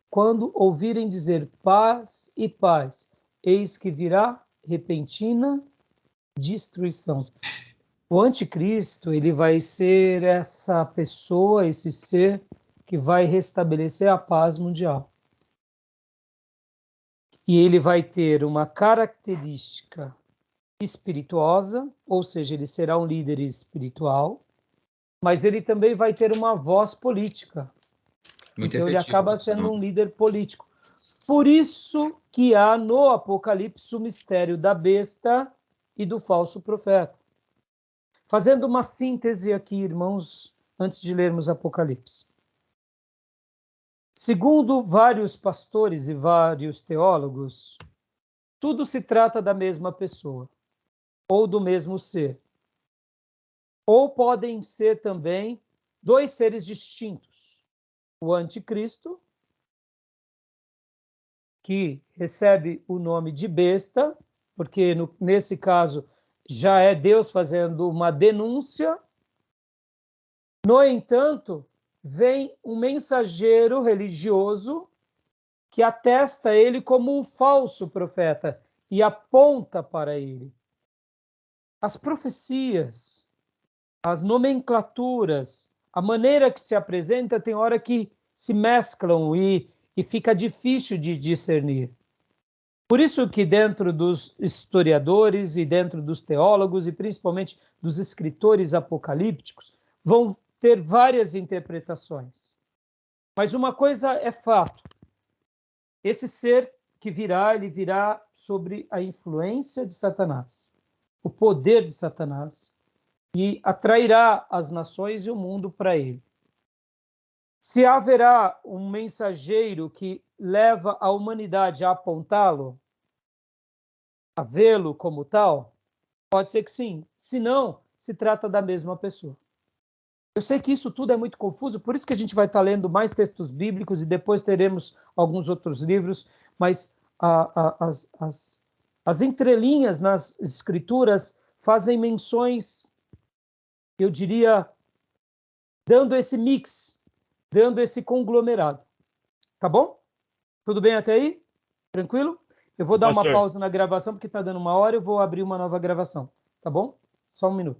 quando ouvirem dizer paz e paz, eis que virá repentina destruição. O anticristo, ele vai ser essa pessoa, esse ser que vai restabelecer a paz mundial. E ele vai ter uma característica espirituosa, ou seja, ele será um líder espiritual, mas ele também vai ter uma voz política. Muito Então ele efetivo, acaba por sendo sinal. um líder político. Por isso que há no Apocalipse o mistério da besta e do falso profeta. Fazendo uma síntese aqui, irmãos, antes de lermos Apocalipse. Segundo vários pastores e vários teólogos, tudo se trata da mesma pessoa, ou do mesmo ser. Ou podem ser também dois seres distintos. O anticristo, que recebe o nome de besta, porque nesse caso já é Deus fazendo uma denúncia. No entanto, vem um mensageiro religioso que atesta ele como um falso profeta e aponta para ele. As profecias, as nomenclaturas, a maneira que se apresenta, tem hora que se mesclam e fica difícil de discernir. Por isso que dentro dos historiadores e dentro dos teólogos e principalmente dos escritores apocalípticos vão ter várias interpretações. Mas uma coisa é fato: esse ser que virá, ele virá sobre a influência de Satanás, o poder de Satanás, e atrairá as nações e o mundo para ele. Se haverá um mensageiro que leva a humanidade a apontá-lo, a vê-lo como tal, pode ser que sim. Se não, se trata da mesma pessoa. Eu sei que isso tudo é muito confuso, por isso que a gente vai estar lendo mais textos bíblicos e depois teremos alguns outros livros, mas as entrelinhas nas escrituras fazem menções, eu diria, dando esse mix, dando esse conglomerado. Tá bom? Tudo bem até aí? Tranquilo? Eu vou dar uma Pastor, pausa na gravação, porque está dando 1 hora, eu vou abrir uma nova gravação. Tá bom? Só um minuto.